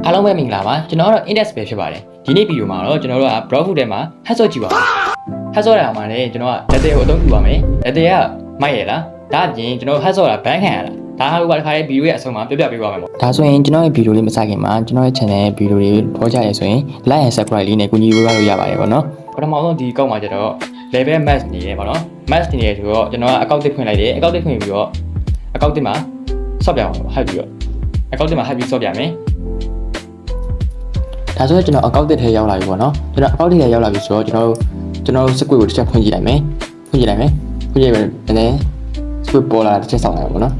အားလုံးပဲမင်္ဂလာပါကျွန်တော်ကတော့ index ပဲဖြစ်ပါတယ်ဒီနေ့ဗီဒီယိုမှာတော့ကျွန်တော်တို့က browser ထဲမှာ hash ကြည့်ပါမယ် hash တာမှာလည်းကျွန်တော်ကလက်သေးကိုအသုံးပြုပါမယ်လက်သေးကမိုက်ရလားဒါအပြင်ကျွန်တော် hash တာဘန်းခံရလားဒါဟာတစ်ခါလေးဗီဒီယိုရဲ့အဆုံးမှာပြပြပေးပါမယ်ပေါ့ဒါဆိုရင်ကျွန်တော်ရဲ့ဗီဒီယိုလေးမစခင်မှာကျွန်တော်ရဲ့ channel ဗီဒီယိုလေးပေါ်ကြရဆိုရင် like and subscribe လေးနဲ့ကူညီပေးလို့ရပါတယ်ပေါ့နော်ပထမဆုံးဒီအကောင့်မှာကျတော့ level max နေရပေါ့နော် max နေရဆိုတော့ကျွန်တော်ကအကောင့်တစ်ဖွင့်လိုက်တယ်အကောင့်တစ်ဖွင့်ပြီးတော့အကောင့်တစ်မှာ ဆော့ပြအောင်ဟပ်ပြီးတော့အကောင့်တစ်မှာဟပ်ပြီးဆော့ပြမယ်ဒါဆိုရင်ကျွန်တော်အကောင့်တစ်ထဲရောက်လာပြီပေါ့နော်ကျွန်တော်အကောင့်တစ်ထဲရောက်လာပြီဆိုတော့ကျွန်တော် squid ကိုတစ်ချက်ဖွင့်ကြည့်လိုက်မယ်ဖွင့်ကြည့်လိုက်မယ်နည်း squid ပေါ်လာတစ်ချက်ဆောင်းလိုက်ပါပေါ့နော်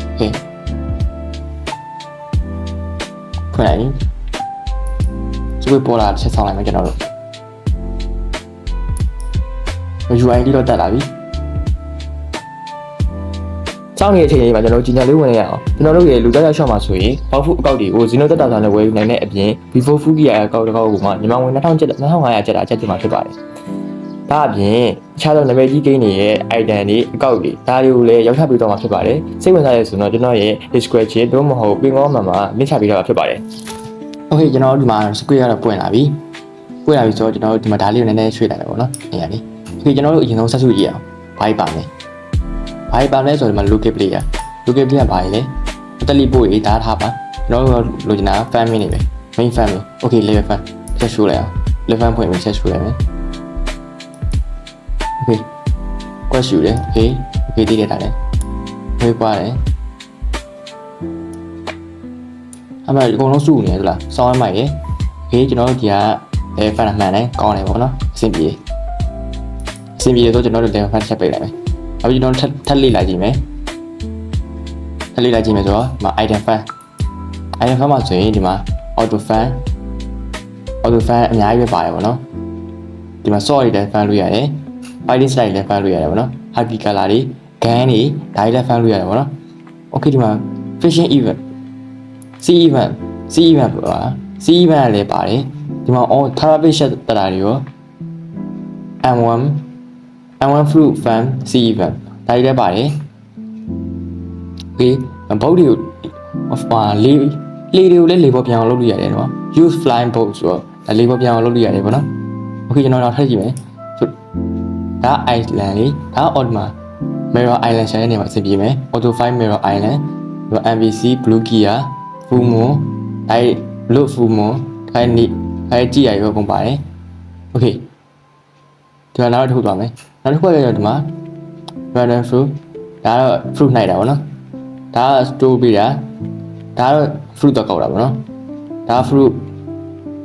โอเคဖွင့်လိုက် squid ပေါ်လာတစ်ချက်ဆောင်းလိုက်မယ်ကျွန်တော်တို့ UID တော့တက်လာပြီစောင့်နေတဲ့အချိန်လေးမှာကျွန်တော်ကြီးညာလေးဝင်ရအောင်ကျွန်တော်တို့ရဲ့လူသားရောက်ရှော့မှာဆိုရင်ဘောက်ဖူအကောင့်တွေကိုဇီနိုတက်တာဆန်နဲ့ဝယ်ယူနိုင်တဲ့အပြင် before food ကြီးအကောင့်တစ်ကောက်ကိုမှညီမဝင်2500ကျပ်2500ကျပ်တာအချက်တင်မှာဖြစ်ပါတယ်ဒါအပြင်အခြားသောနာမည်ကြီးကိန်းတွေရဲ့ item တွေအကောင့်တွေဒါတွေကိုလည်းရောက်ချပေးတော့မှာဖြစ်ပါတယ်စိတ်ဝင်စားရဆိုတော့ကျွန်တော်ရဲ့ description တို့မဟုတ်ပင်ကောမှာလင့်ချပေးတော့မှာဖြစ်ပါတယ်โอเคကျွန်တော်ဒီမှာ square ကတော့ပွင့်လာပြီဆိုတော့ကျွန်တော်ဒီမှာဒါလေးကိုနည်းနည်းရွှေ့လိုက်မယ်ပေါ့နော်နေရာလေးโอเคကျွန်တော်တို့အရင်ဆုံးဆက်စုကြည့်အောင်ဘာပါလဲဘာပါလဲဆိုတော့ဒီမှာ local player ဘာလဲတက်လီပို့ရေးဒါထားပါကျွန်တော်တို့လိုချင်တာ family နေပဲ main family okay level fan ဆက်ရှိုးလိုက်အောင် level fan ဖွင့်ပြီးဆက်ရှိုးလိုက်မယ် okay question လေ okay တည်ရတာလေဝေးပွားတယ်အမှအကုန်လုံးစုနေတယ်လားစောင်းရမိုက်ရေ okay ကျွန်တော်တို့ဒီက level fan မှန်တယ်ကောင်းတယ်ပေါ့နော်အဆင်ပြေဆိုကျွန်တော်တို့ level fan ချက်ပေးလိုက်မယ်အခုကျွန်တော်ထပ်လေ့လာကြည့်မယ်ဆိုတော့ဒီမှာ item fan မှာဆိုရင်ဒီမှာ auto fan အများကြီးပဲပါတယ်ပေါ့နော်ဒီမှာ sort တွေလည်း fan လို့ရတယ် fighting style လည်း fan လို့ရတယ်ပေါ့နော် happy color တွေ gun တွေဒါတွေလည်း fan လို့ရတယ်ပေါ့နော် okay ဒီမှာ fishing event sea event ပါ sea event လည်းပါတယ်ဒီမှာ therapy shot တတာတွေရော M1 fruit fan sea event ဒါတွေလည်းပါတယ်okay ဘောက်တွေကိုလေတွေကိုလည်းလေပေါ်ပြန်အောင်လုပ်လို့ရတယ်နော် use flying boat ဆိုတော့လေပေါ်ပြန်အောင်လုပ်လို့ရတယ်ပေါ့နော် okay ကျွန်တော်ထပ်ကြည့်မယ်ဆိုဒါ island လေးဒါ Ottoman Mirror Island ရှာတဲ့နေရာမှာအဆင်ပြေမယ် Auto Find Mirror Island ဒီ MVC Blue Gear Full Moon ဒါလို့ Full Moon ဒါကြည့်ရရောကုန်ပါတယ် okay ဒီမှာနောက်တစ်ခုသွားမယ်နောက်တစ်ခုကတော့ဒီမှာ Random Fruit ဒါတော့ fruit နိုင်တာပေါ့နော်ဒါက store ပေးတာဒါက fruit တော့ကောက်တာပေါ့နော်ဒါ fruit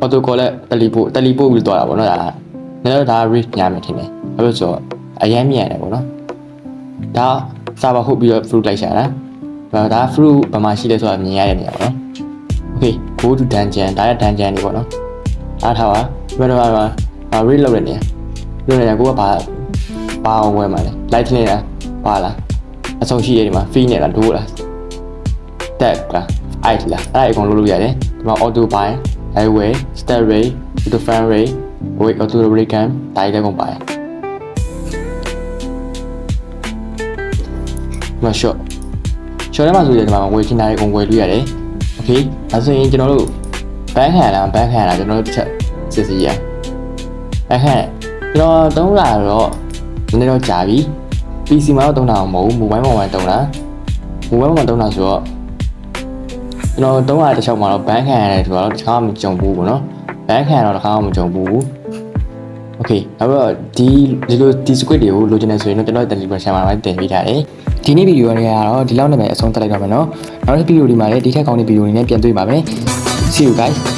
auto call တလီပို့ပြီးတော့တာပေါ့နော်ဒါလည်းဒါ reach ညမယ်ထင်တယ်ဘာလို့ဆိုတော့အရင်မြန်တယ်ပေါ့နော်ဒါ server ဟုတ်ပြီးတော့ fruit လိုက်ရှာတာဒါ fruit ဘာမှရှိလဲဆိုတာမြင်ရတဲ့နေရာပေါ့နော် okay go to dungeon ဒါရ dungeon တွေပေါ့နော်အားထားပါဘယ်တော့မှ read လုပ်ရနေကိုကဘာအောင်ဝယ်မှာလဲ light နေတာပါလားအဆုံးရှိရဒီမှာ free နဲ့လားဒိုးလားတက်လားအိုက်လားအဲ့ဒါအကုန်လုပ်လို့ရတယ်ဒီမှာ auto buy highway start rate auto fan rate wait auto break cam ဒါတွေလည်းကုန်ပါတယ်ဒီမှာ short ထဲမှာဆိုရင်ဒီမှာဝယ်ချင်တာတွေအကုန်ဝယ်လို့ရတယ် okay ဒါဆိုရင်ကျွန်တော်တို့ဘန်းခံရတာကျွန်တော်တို့တစ်ချက်စစ်စီရဘန်းခံကျွန်တော်တုံးလာတော့နည်းနည်းတော့ကြာပြီ PC မှာတော့တုံးတာမဟုတ်ဘူး mobile မှာတုံးတာဆိုတော့ကျွန်တော်တုံးရတဲ့ချောက်မှာတော့ဘန်းခံရတယ်ဆိုတော့တခါမှမကြုံဘူးပေါ့နော်ဘန်းခံရတော့တခါမှမကြုံဘူး okay နောက်တော့ဒီ squid တွေကိုလိုချင်နေဆိုရင်တော့ကျွန်တော် Telegram channel မှာတင်ပေးထားတယ်ဒီနေ့ဗီဒီယိုလေးကတော့ဒီလောက်နဲ့ပဲအဆုံးသတ်လိုက်တော့မယ်နော်နောက်တစ်ဗီဒီယိုဒီမှာလည်းဒီထက်ကောင်းတဲ့ဗီဒီယိုတွေနဲ့ပြန်တွေ့ပါမယ် See you guys